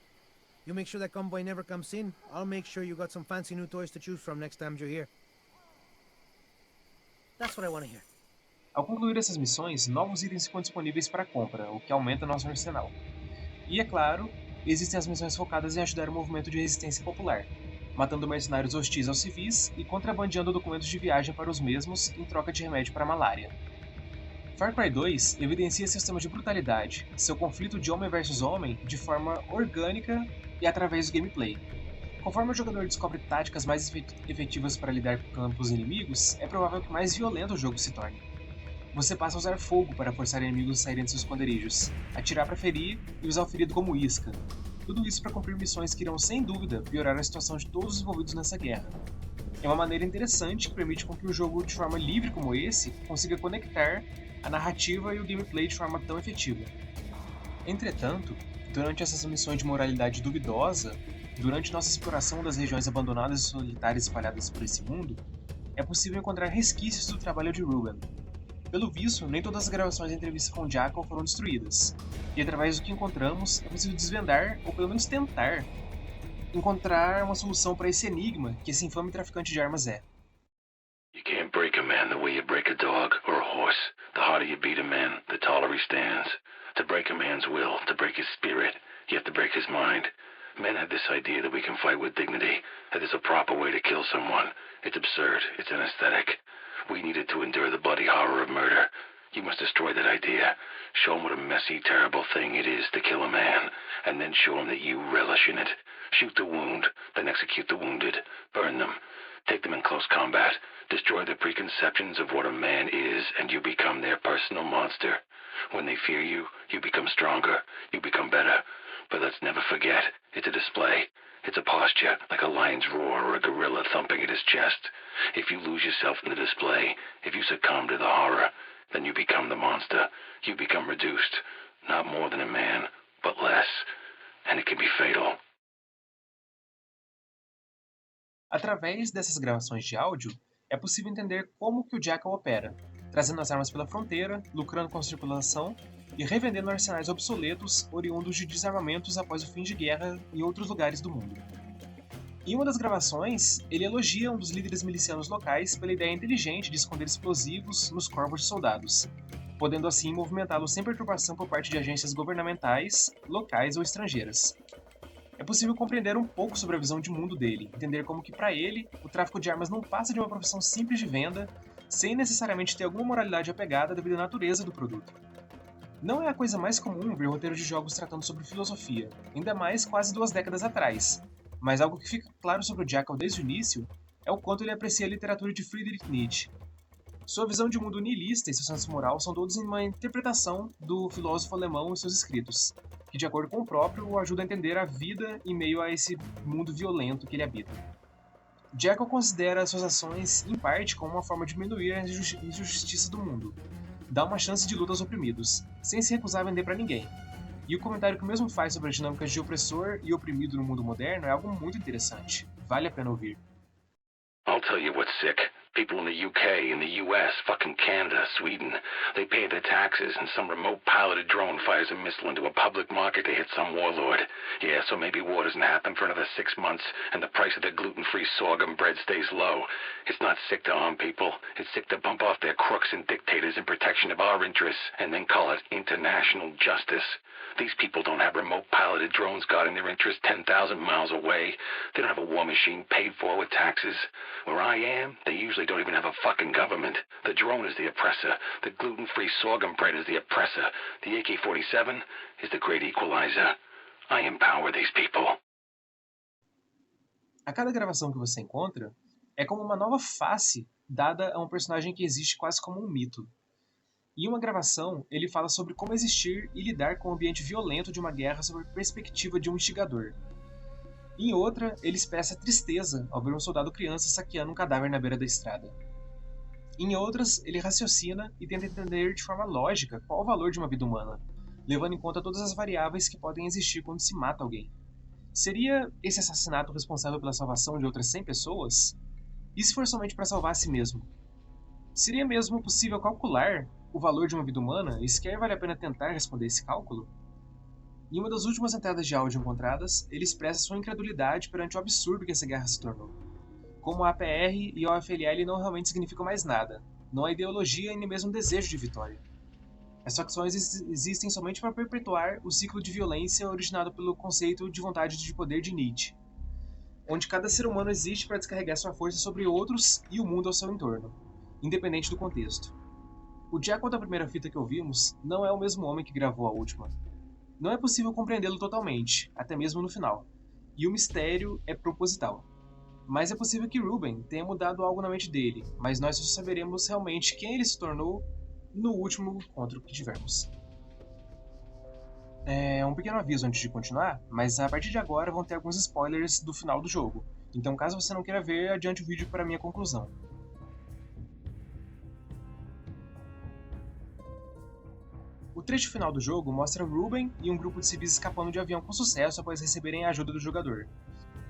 You make sure that convoy never comes in. I'll make sure you got some fancy new toys to choose from next time you're here. That's what I want to hear. Ao concluir essas missões, novos itens ficam disponíveis para compra, o que aumenta nosso arsenal. E, é claro, existem as missões focadas em ajudar o movimento de resistência popular, matando mercenários hostis aos civis e contrabandeando documentos de viagem para os mesmos em troca de remédio para a malária. Far Cry 2 evidencia seu sistema de brutalidade, seu conflito de homem versus homem de forma orgânica e através do gameplay. Conforme o jogador descobre táticas mais efetivas para lidar com campos inimigos, é provável que mais violento o jogo se torne. Você passa a usar fogo para forçar inimigos a saírem de seus esconderijos, atirar para ferir e usar o ferido como isca. Tudo isso para cumprir missões que irão, sem dúvida, piorar a situação de todos os envolvidos nessa guerra. É uma maneira interessante que permite com que um jogo de forma livre como esse consiga conectar a narrativa e o gameplay de forma tão efetiva. Entretanto, durante essas missões de moralidade duvidosa, durante nossa exploração das regiões abandonadas e solitárias espalhadas por esse mundo, é possível encontrar resquícios do trabalho de Ruben. Pelo visto, nem todas as gravações da entrevista com o Jackal foram destruídas, e através do que encontramos, é possível desvendar, ou pelo menos tentar, encontrar uma solução para esse enigma que esse infame traficante de armas é. You can't break a man the way you break a dog or a horse. The harder you beat a man, the taller he stands. To break a man's will, to break his spirit, you have to break his mind. Men have this idea that we can fight with dignity, that there's a proper way to kill someone. It's absurd. It's anesthetic. We needed to endure the bloody horror of murder. You must destroy that idea. Show him what a messy, terrible thing it is to kill a man, and then show him that you relish in it. Shoot the wound, then execute the wounded. Burn them. Take them in close combat. Destroy their preconceptions of what a man is, and you become their personal monster. When they fear you, you become stronger. You become better. But let's never forget, it's a display. It's a posture, like a lion's roar or a gorilla thumping at his chest. If you lose yourself in the display, if you succumb to the horror, then you become the monster. You become reduced. Not more than a man, but less. And it can be fatal. Através dessas gravações de áudio, é possível entender como que o Jackal opera, trazendo as armas pela fronteira, lucrando com a tripulação e revendendo arsenais obsoletos oriundos de desarmamentos após o fim de guerra em outros lugares do mundo. Em uma das gravações, ele elogia um dos líderes milicianos locais pela ideia inteligente de esconder explosivos nos corpos de soldados, podendo assim movimentá-los sem perturbação por parte de agências governamentais, locais ou estrangeiras. É possível compreender um pouco sobre a visão de mundo dele, entender como que para ele, o tráfico de armas não passa de uma profissão simples de venda, sem necessariamente ter alguma moralidade apegada devido à natureza do produto. Não é a coisa mais comum ver roteiros de jogos tratando sobre filosofia, ainda mais quase 2 décadas atrás, mas algo que fica claro sobre o Jackal desde o início é o quanto ele aprecia a literatura de Friedrich Nietzsche. Sua visão de mundo niilista e seu senso moral são todos em uma interpretação do filósofo alemão e seus escritos, que, de acordo com o próprio, o ajuda a entender a vida em meio a esse mundo violento que ele habita. Jackal considera suas ações, em parte, como uma forma de diminuir a injustiça do mundo, dá uma chance de luta aos oprimidos, sem se recusar a vender para ninguém. E o comentário que o mesmo faz sobre as dinâmicas de opressor e oprimido no mundo moderno é algo muito interessante. Vale a pena ouvir. I'll tell you what's sick. People in the UK, in the US, fucking Canada, Sweden, they pay their taxes and some remote piloted drone fires a missile into a public market to hit some warlord. Yeah, so maybe war doesn't happen for another 6 months and the price of their gluten-free sorghum bread stays low. It's not sick to harm people. It's sick to bump off their crooks and dictators in protection of our interests and then call it international justice. These people don't have remote-piloted drones guarding their interests 10,000 miles away. They don't have a war machine paid for with taxes. Where I am, they usually don't even have a fucking government. The drone is the oppressor. The gluten-free sorghum bread is the oppressor. The AK-47 is the great equalizer. I empower these people. A cada gravação que você encontra é como uma nova face dada a um personagem que existe quase como um mito. Em uma gravação, ele fala sobre como existir e lidar com o ambiente violento de uma guerra sob a perspectiva de um instigador. Em outra, ele expressa tristeza ao ver um soldado criança saqueando um cadáver na beira da estrada. Em outras, ele raciocina e tenta entender de forma lógica qual o valor de uma vida humana, levando em conta todas as variáveis que podem existir quando se mata alguém. Seria esse assassinato responsável pela salvação de outras 100 pessoas? E se for somente para salvar a si mesmo? Seria mesmo possível calcular o valor de uma vida humana e sequer vale a pena tentar responder esse cálculo? Em uma das últimas entradas de áudio encontradas, ele expressa sua incredulidade perante o absurdo que essa guerra se tornou. Como a APR e a OFLL não realmente significam mais nada, não há ideologia e nem mesmo desejo de vitória. As facções existem somente para perpetuar o ciclo de violência originado pelo conceito de vontade de poder de Nietzsche, onde cada ser humano existe para descarregar sua força sobre outros e o mundo ao seu entorno, independente do contexto. O Jackal da primeira fita que ouvimos não é o mesmo homem que gravou a última. Não é possível compreendê-lo totalmente, até mesmo no final, e o mistério é proposital. Mas é possível que Ruben tenha mudado algo na mente dele, mas nós só saberemos realmente quem ele se tornou no último encontro que tivermos. Um pequeno aviso antes de continuar, mas a partir de agora vão ter alguns spoilers do final do jogo, então caso você não queira ver, adiante o vídeo para a minha conclusão. O trecho final do jogo mostra Ruben e um grupo de civis escapando de avião com sucesso após receberem a ajuda do jogador.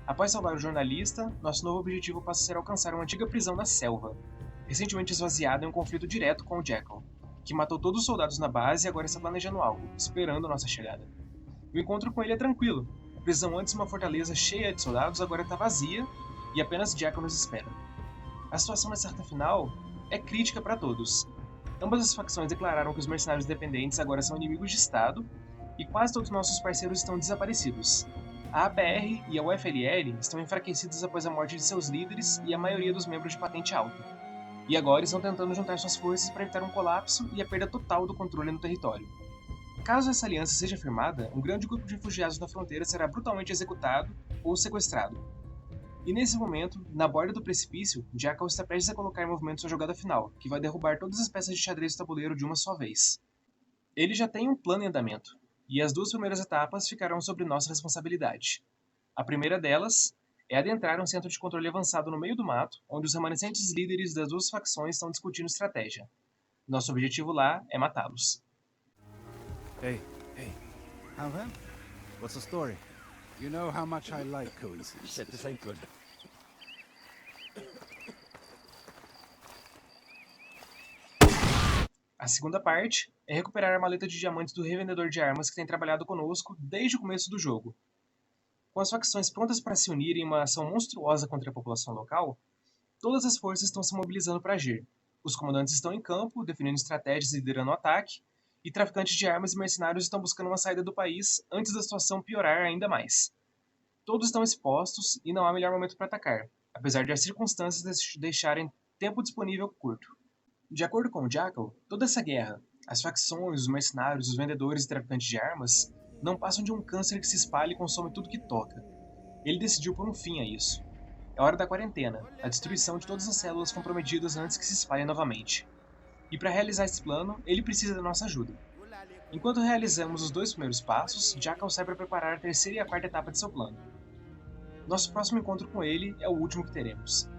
Após salvar o jornalista, nosso novo objetivo passa a ser alcançar uma antiga prisão na selva, recentemente esvaziada em um conflito direto com o Jackal, que matou todos os soldados na base e agora está planejando algo, esperando a nossa chegada. O encontro com ele é tranquilo. A prisão, antes uma fortaleza cheia de soldados, agora está vazia e apenas Jackal nos espera. A situação nessa reta final é crítica para todos. Ambas as facções declararam que os mercenários independentes agora são inimigos de Estado e quase todos nossos parceiros estão desaparecidos. A APR e a UFLL estão enfraquecidas após a morte de seus líderes e a maioria dos membros de patente alta. E agora estão tentando juntar suas forças para evitar um colapso e a perda total do controle no território. Caso essa aliança seja firmada, um grande grupo de refugiados na fronteira será brutalmente executado ou sequestrado. E nesse momento, na borda do precipício, Jackal está prestes a colocar em movimento sua jogada final, que vai derrubar todas as peças de xadrez do tabuleiro de uma só vez. Ele já tem um plano em andamento, e as duas primeiras etapas ficarão sob nossa responsabilidade. A primeira delas é adentrar um centro de controle avançado no meio do mato, onde os remanescentes líderes das duas facções estão discutindo estratégia. Nosso objetivo lá é matá-los. Hey. How What's the story? You know how much I like cozy. Shit, this ain't good. A segunda parte é recuperar a maleta de diamantes do revendedor de armas que tem trabalhado conosco desde o começo do jogo. Com as facções prontas para se unirem em uma ação monstruosa contra a população local, todas as forças estão se mobilizando para agir. Os comandantes estão em campo, definindo estratégias e liderando o ataque, e traficantes de armas e mercenários estão buscando uma saída do país antes da situação piorar ainda mais. Todos estão expostos e não há melhor momento para atacar, apesar de as circunstâncias deixarem tempo disponível curto. De acordo com o Jackal, toda essa guerra, as facções, os mercenários, os vendedores e traficantes de armas, não passam de um câncer que se espalha e consome tudo que toca. Ele decidiu pôr um fim a isso. É hora da quarentena, a destruição de todas as células comprometidas antes que se espalhem novamente. E para realizar esse plano, ele precisa da nossa ajuda. Enquanto realizamos os dois primeiros passos, Jackal sai para preparar a terceira e a quarta etapa de seu plano. Nosso próximo encontro com ele é o último que teremos.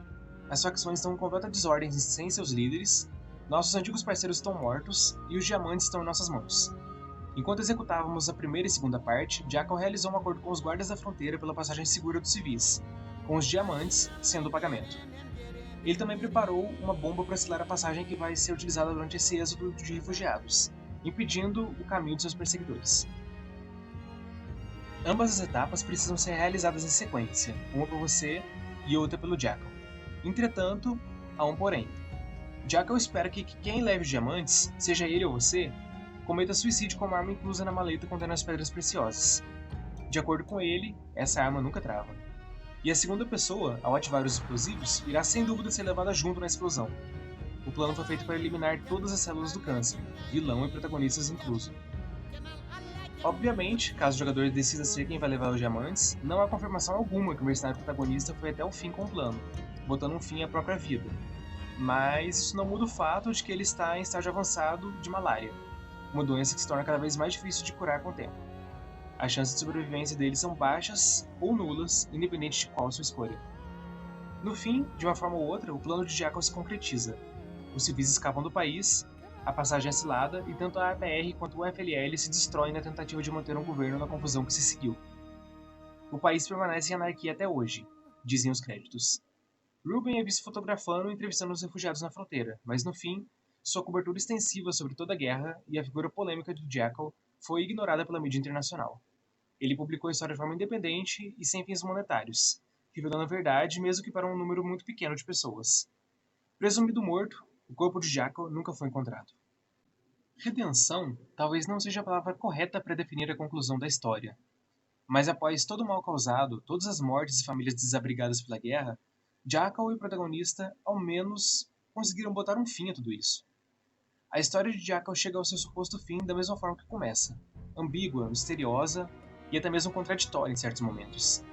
As facções estão em completa desordem sem seus líderes, nossos antigos parceiros estão mortos e os diamantes estão em nossas mãos. Enquanto executávamos a primeira e segunda parte, Jackal realizou um acordo com os guardas da fronteira pela passagem segura dos civis, com os diamantes sendo o pagamento. Ele também preparou uma bomba para selar a passagem que vai ser utilizada durante esse êxodo de refugiados, impedindo o caminho de seus perseguidores. Ambas as etapas precisam ser realizadas em sequência, uma por você e outra pelo Jackal. Entretanto, há um porém. Jackal espera que quem leve os diamantes, seja ele ou você, cometa suicídio com uma arma inclusa na maleta contendo as pedras preciosas. De acordo com ele, essa arma nunca trava. E a segunda pessoa, ao ativar os explosivos, irá sem dúvida ser levada junto na explosão. O plano foi feito para eliminar todas as células do câncer, vilão e protagonistas incluso. Obviamente, caso o jogador decida ser quem vai levar os diamantes, não há confirmação alguma que o mercenário protagonista foi até o fim com o plano, botando um fim à própria vida. Mas isso não muda o fato de que ele está em estágio avançado de malária, uma doença que se torna cada vez mais difícil de curar com o tempo. As chances de sobrevivência dele são baixas ou nulas, independente de qual sua escolha. No fim, de uma forma ou outra, o plano de Jackal se concretiza. Os civis escapam do país, a passagem é selada e tanto a APR quanto o FLL se destroem na tentativa de manter um governo na confusão que se seguiu. O país permanece em anarquia até hoje, dizem os créditos. Ruben é visto fotografando e entrevistando os refugiados na fronteira, mas no fim, sua cobertura extensiva sobre toda a guerra e a figura polêmica do Jackal foi ignorada pela mídia internacional. Ele publicou a história de forma independente e sem fins monetários, revelando a verdade mesmo que para um número muito pequeno de pessoas. Presumido morto, o corpo de Jackal nunca foi encontrado. Redenção talvez não seja a palavra correta para definir a conclusão da história. Mas após todo o mal causado, todas as mortes e famílias desabrigadas pela guerra, Jackal e o protagonista, ao menos, conseguiram botar um fim a tudo isso. A história de Jackal chega ao seu suposto fim da mesma forma que começa, ambígua, misteriosa e até mesmo contraditória em certos momentos.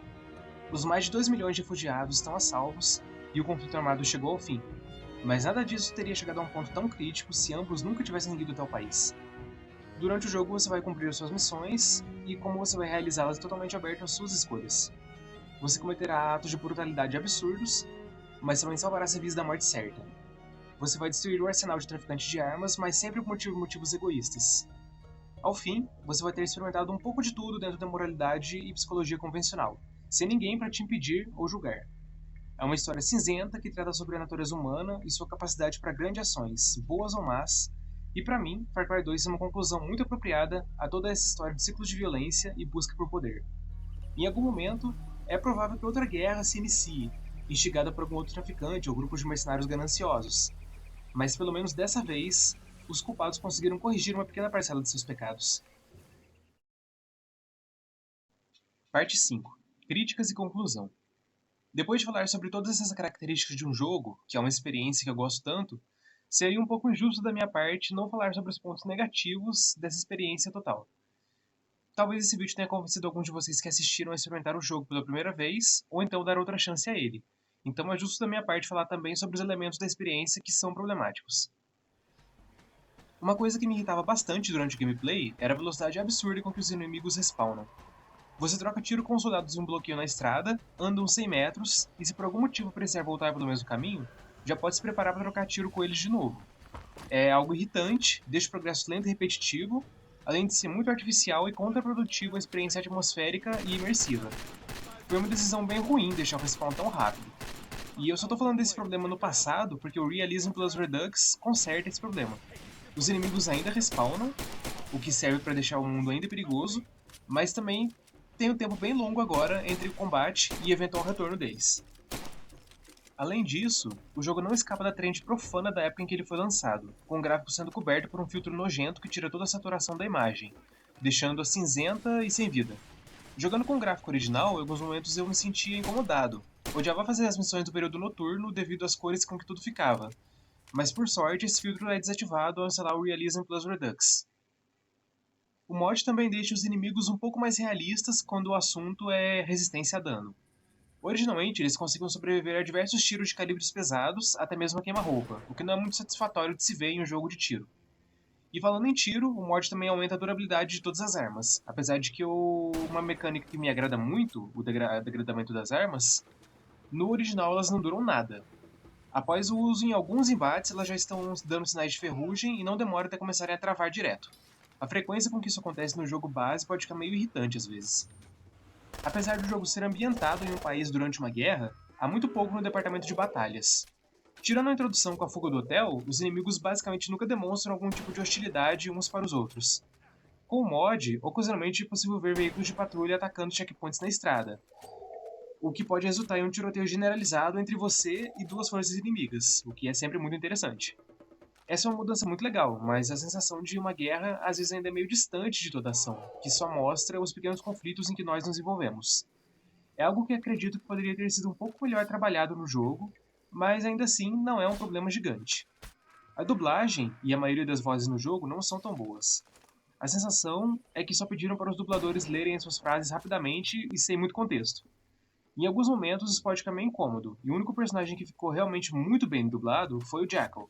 Os mais de 2 milhões de refugiados estão a salvos e o conflito armado chegou ao fim, mas nada disso teria chegado a um ponto tão crítico se ambos nunca tivessem ido até o país. Durante o jogo você vai cumprir suas missões e como você vai realizá-las é totalmente aberto às suas escolhas. Você cometerá atos de brutalidade absurdos, mas também salvará civis da morte certa. Você vai destruir o arsenal de traficantes de armas, mas sempre por motivos egoístas. Ao fim, você vai ter experimentado um pouco de tudo dentro da moralidade e psicologia convencional, sem ninguém para te impedir ou julgar. É uma história cinzenta que trata sobre a natureza humana e sua capacidade para grandes ações, boas ou más, e para mim, Far Cry 2 é uma conclusão muito apropriada a toda essa história de ciclos de violência e busca por poder. Em algum momento, é provável que outra guerra se inicie, instigada por algum outro traficante ou grupo de mercenários gananciosos, mas pelo menos dessa vez, os culpados conseguiram corrigir uma pequena parcela de seus pecados. Parte 5. Críticas e conclusão. Depois de falar sobre todas essas características de um jogo, que é uma experiência que eu gosto tanto, seria um pouco injusto da minha parte não falar sobre os pontos negativos dessa experiência total. Talvez esse vídeo tenha convencido alguns de vocês que assistiram a experimentar o jogo pela primeira vez, ou então dar outra chance a ele. Então é justo da minha parte falar também sobre os elementos da experiência que são problemáticos. Uma coisa que me irritava bastante durante o gameplay era a velocidade absurda com que os inimigos respawnam. Você troca tiro com os soldados em um bloqueio na estrada, anda uns 100 metros, e se por algum motivo precisar voltar pelo mesmo caminho, já pode se preparar para trocar tiro com eles de novo. É algo irritante, deixa o progresso lento e repetitivo, além de ser muito artificial e contraprodutivo a experiência atmosférica e imersiva. Foi uma decisão bem ruim deixar o respawn tão rápido. E eu só tô falando desse problema no passado porque o Realism Plus Redux conserta esse problema. Os inimigos ainda respawnam, o que serve para deixar o mundo ainda perigoso, mas também tem um tempo bem longo agora entre o combate e eventual retorno deles. Além disso, o jogo não escapa da trend profana da época em que ele foi lançado, com o gráfico sendo coberto por um filtro nojento que tira toda a saturação da imagem, deixando-a cinzenta e sem vida. Jogando com o gráfico original, em alguns momentos eu me sentia incomodado. Odiava fazer as missões do período noturno devido às cores com que tudo ficava. Mas por sorte, esse filtro é desativado ao instalar o Realism Plus Redux. O mod também deixa os inimigos um pouco mais realistas quando o assunto é resistência a dano. Originalmente, eles conseguiam sobreviver a diversos tiros de calibres pesados, até mesmo a queima-roupa, o que não é muito satisfatório de se ver em um jogo de tiro. E falando em tiro, o mod também aumenta a durabilidade de todas as armas, apesar de que uma mecânica que me agrada muito, o degradamento das armas, no original elas não duram nada. Após o uso em alguns embates, elas já estão dando sinais de ferrugem e não demora até começarem a travar direto. A frequência com que isso acontece no jogo base pode ficar meio irritante às vezes. Apesar do jogo ser ambientado em um país durante uma guerra, há muito pouco no departamento de batalhas. Tirando a introdução com a fuga do hotel, os inimigos basicamente nunca demonstram algum tipo de hostilidade uns para os outros. Com o mod, ocasionalmente é possível ver veículos de patrulha atacando checkpoints na estrada, o que pode resultar em um tiroteio generalizado entre você e duas forças inimigas, o que é sempre muito interessante. Essa é uma mudança muito legal, mas a sensação de uma guerra às vezes ainda é meio distante de toda a ação, que só mostra os pequenos conflitos em que nós nos envolvemos. É algo que acredito que poderia ter sido um pouco melhor trabalhado no jogo, mas ainda assim não é um problema gigante. A dublagem e a maioria das vozes no jogo não são tão boas. A sensação é que só pediram para os dubladores lerem as suas frases rapidamente e sem muito contexto. Em alguns momentos isso pode ficar meio incômodo, e o único personagem que ficou realmente muito bem dublado foi o Jackal.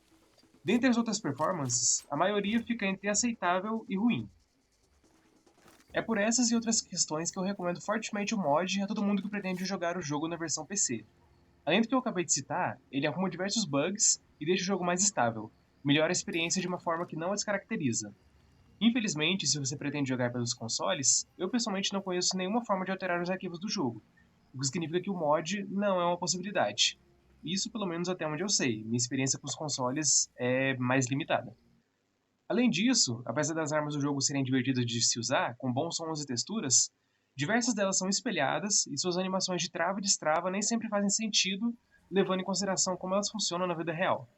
Dentre as outras performances, a maioria fica entre aceitável e ruim. É por essas e outras questões que eu recomendo fortemente o mod a todo mundo que pretende jogar o jogo na versão PC. Além do que eu acabei de citar, ele arruma diversos bugs e deixa o jogo mais estável, melhora a experiência de uma forma que não a descaracteriza. Infelizmente, se você pretende jogar pelos consoles, eu pessoalmente não conheço nenhuma forma de alterar os arquivos do jogo, o que significa que o mod não é uma possibilidade. Isso pelo menos até onde eu sei, minha experiência com os consoles é mais limitada. Além disso, apesar das armas do jogo serem divertidas de se usar, com bons sons e texturas, diversas delas são espelhadas e suas animações de trava e destrava nem sempre fazem sentido, levando em consideração como elas funcionam na vida real.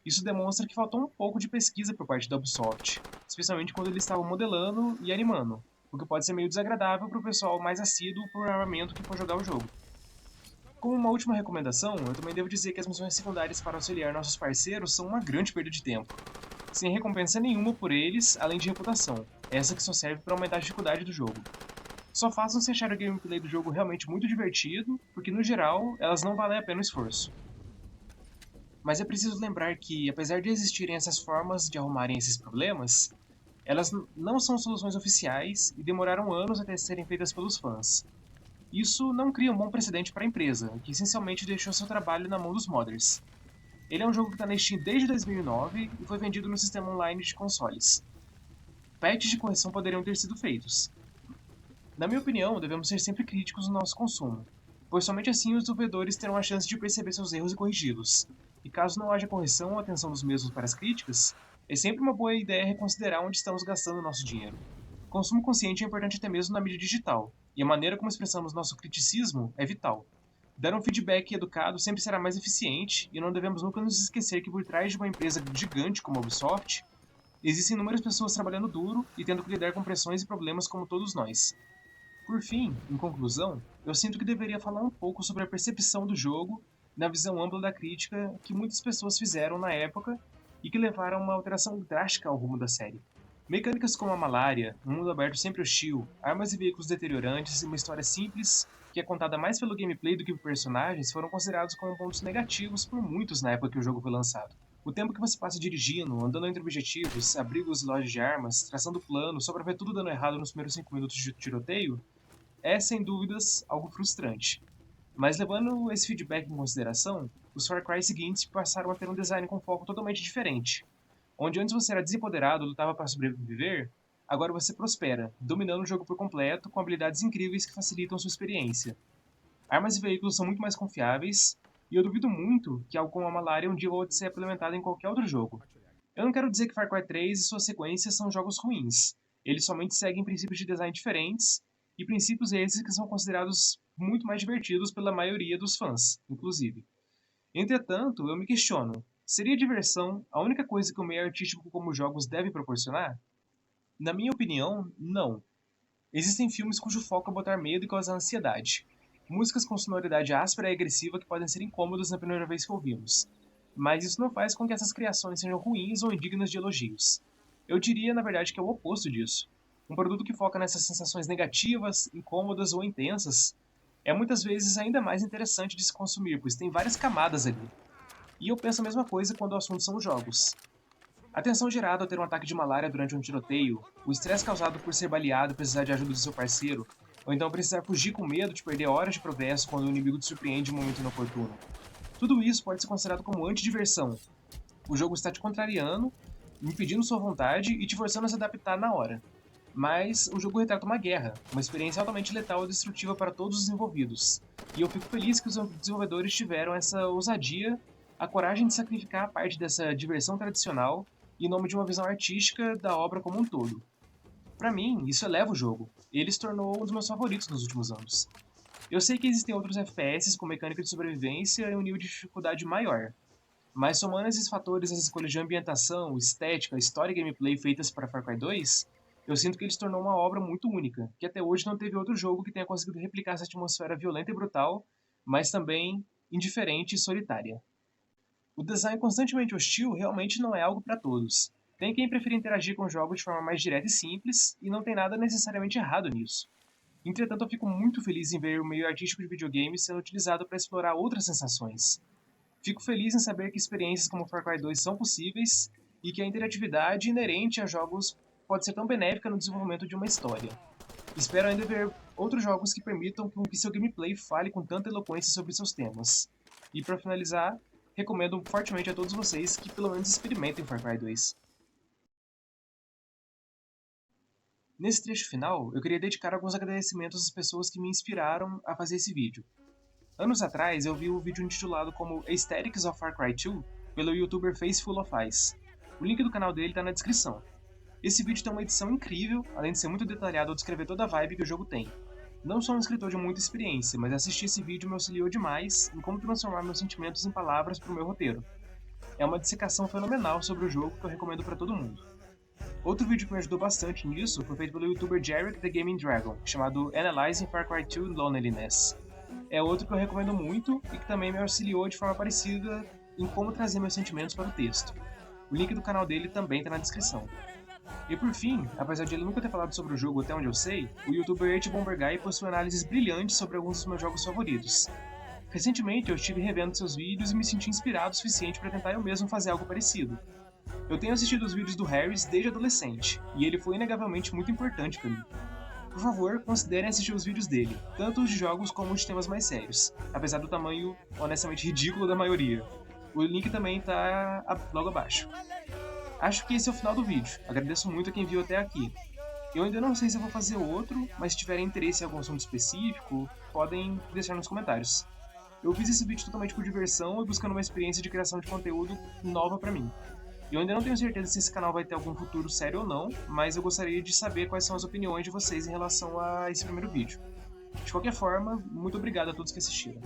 Isso demonstra que faltou um pouco de pesquisa por parte da Ubisoft, especialmente quando eles estavam modelando e animando, o que pode ser meio desagradável para o pessoal mais assíduo por armamento que for jogar o jogo. Como uma última recomendação, eu também devo dizer que as missões secundárias para auxiliar nossos parceiros são uma grande perda de tempo, sem recompensa nenhuma por eles, além de reputação, essa que só serve para aumentar a dificuldade do jogo. Só façam se achar o gameplay do jogo realmente muito divertido, porque no geral, elas não valem a pena o esforço. Mas é preciso lembrar que, apesar de existirem essas formas de arrumarem esses problemas, elas não são soluções oficiais e demoraram anos até serem feitas pelos fãs. Isso não cria um bom precedente para a empresa, que essencialmente deixou seu trabalho na mão dos modders. Ele é um jogo que está na Steam desde 2009 e foi vendido no sistema online de consoles. Patches de correção poderiam ter sido feitos. Na minha opinião, devemos ser sempre críticos no nosso consumo, pois somente assim os desenvolvedores terão a chance de perceber seus erros e corrigi-los. E caso não haja correção ou atenção dos mesmos para as críticas, é sempre uma boa ideia reconsiderar onde estamos gastando nosso dinheiro. Consumo consciente é importante até mesmo na mídia digital, e a maneira como expressamos nosso criticismo é vital. Dar um feedback educado sempre será mais eficiente, e não devemos nunca nos esquecer que por trás de uma empresa gigante como a Ubisoft, existem inúmeras pessoas trabalhando duro e tendo que lidar com pressões e problemas como todos nós. Por fim, em conclusão, eu sinto que deveria falar um pouco sobre a percepção do jogo na visão ampla da crítica que muitas pessoas fizeram na época e que levaram a uma alteração drástica ao rumo da série. Mecânicas como a malária, um mundo aberto sempre hostil, armas e veículos deteriorantes e uma história simples que é contada mais pelo gameplay do que por personagens foram considerados como pontos negativos por muitos na época que o jogo foi lançado. O tempo que você passa dirigindo, andando entre objetivos, abrigos e lojas de armas, traçando planos só pra ver tudo dando errado nos primeiros 5 minutos de tiroteio, é sem dúvidas algo frustrante. Mas levando esse feedback em consideração, os Far Cry seguintes passaram a ter um design com foco totalmente diferente. Onde antes você era desempoderado e lutava para sobreviver, agora você prospera, dominando o jogo por completo com habilidades incríveis que facilitam sua experiência. Armas e veículos são muito mais confiáveis, e eu duvido muito que algo como a malária um dia volte a ser implementado em qualquer outro jogo. Eu não quero dizer que Far Cry 3 e suas sequências são jogos ruins, eles somente seguem princípios de design diferentes, e princípios esses que são considerados muito mais divertidos pela maioria dos fãs, inclusive. Entretanto, eu me questiono, seria diversão a única coisa que o meio artístico como jogos deve proporcionar? Na minha opinião, não. Existem filmes cujo foco é botar medo e causar ansiedade. Músicas com sonoridade áspera e agressiva que podem ser incômodas na primeira vez que ouvimos. Mas isso não faz com que essas criações sejam ruins ou indignas de elogios. Eu diria, na verdade, que é o oposto disso. Um produto que foca nessas sensações negativas, incômodas ou intensas é muitas vezes ainda mais interessante de se consumir, pois tem várias camadas ali. E eu penso a mesma coisa quando o assunto são os jogos. A tensão gerada ao ter um ataque de malária durante um tiroteio, o estresse causado por ser baleado e precisar de ajuda do seu parceiro, ou então precisar fugir com medo de perder horas de progresso quando o inimigo te surpreende em um momento inoportuno. Tudo isso pode ser considerado como antidiversão. O jogo está te contrariando, impedindo sua vontade e te forçando a se adaptar na hora. Mas o jogo retrata uma guerra, uma experiência altamente letal e destrutiva para todos os envolvidos. E eu fico feliz que os desenvolvedores tiveram essa ousadia, a coragem de sacrificar parte dessa diversão tradicional em nome de uma visão artística da obra como um todo. Para mim, isso eleva o jogo. Ele se tornou um dos meus favoritos nos últimos anos. Eu sei que existem outros FPS com mecânica de sobrevivência e um nível de dificuldade maior. Mas somando esses fatores às escolhas de ambientação, estética, história e gameplay feitas para Far Cry 2, eu sinto que ele se tornou uma obra muito única, que até hoje não teve outro jogo que tenha conseguido replicar essa atmosfera violenta e brutal, mas também indiferente e solitária. O design constantemente hostil realmente não é algo para todos. Tem quem prefira interagir com o jogo de forma mais direta e simples, e não tem nada necessariamente errado nisso. Entretanto, eu fico muito feliz em ver o meio artístico de videogames sendo utilizado para explorar outras sensações. Fico feliz em saber que experiências como Far Cry 2 são possíveis e que a interatividade inerente a jogos pode ser tão benéfica no desenvolvimento de uma história. Espero ainda ver outros jogos que permitam que seu gameplay fale com tanta eloquência sobre seus temas. E para finalizar, recomendo fortemente a todos vocês que pelo menos experimentem Far Cry 2. Nesse trecho final, eu queria dedicar alguns agradecimentos às pessoas que me inspiraram a fazer esse vídeo. Anos atrás, eu vi o vídeo intitulado como Aesthetics of Far Cry 2 pelo youtuber Faceful of Ice. O link do canal dele está na descrição. Esse vídeo tem uma edição incrível, além de ser muito detalhado ao descrever toda a vibe que o jogo tem. Não sou um escritor de muita experiência, mas assistir esse vídeo me auxiliou demais em como transformar meus sentimentos em palavras para o meu roteiro. É uma dissecação fenomenal sobre o jogo que eu recomendo para todo mundo. Outro vídeo que me ajudou bastante nisso foi feito pelo youtuber Jarek the Gaming Dragon, chamado Analyzing Far Cry 2 Loneliness. É outro que eu recomendo muito e que também me auxiliou de forma parecida em como trazer meus sentimentos para o texto. O link do canal dele também está na descrição. E por fim, apesar de ele nunca ter falado sobre o jogo até onde eu sei, o youtuber HBomberguy possui análises brilhantes sobre alguns dos meus jogos favoritos. Recentemente eu estive revendo seus vídeos e me senti inspirado o suficiente para tentar eu mesmo fazer algo parecido. Eu tenho assistido os vídeos do Harris desde adolescente, e ele foi inegavelmente muito importante para mim. Por favor, considerem assistir os vídeos dele, tanto os de jogos como os de temas mais sérios, apesar do tamanho honestamente ridículo da maioria. O link também está logo abaixo. Acho que esse é o final do vídeo, agradeço muito a quem viu até aqui. Eu ainda não sei se eu vou fazer outro, mas se tiverem interesse em algum assunto específico, podem deixar nos comentários. Eu fiz esse vídeo totalmente por diversão e buscando uma experiência de criação de conteúdo nova pra mim. Eu ainda não tenho certeza se esse canal vai ter algum futuro sério ou não, mas eu gostaria de saber quais são as opiniões de vocês em relação a esse primeiro vídeo. De qualquer forma, muito obrigado a todos que assistiram.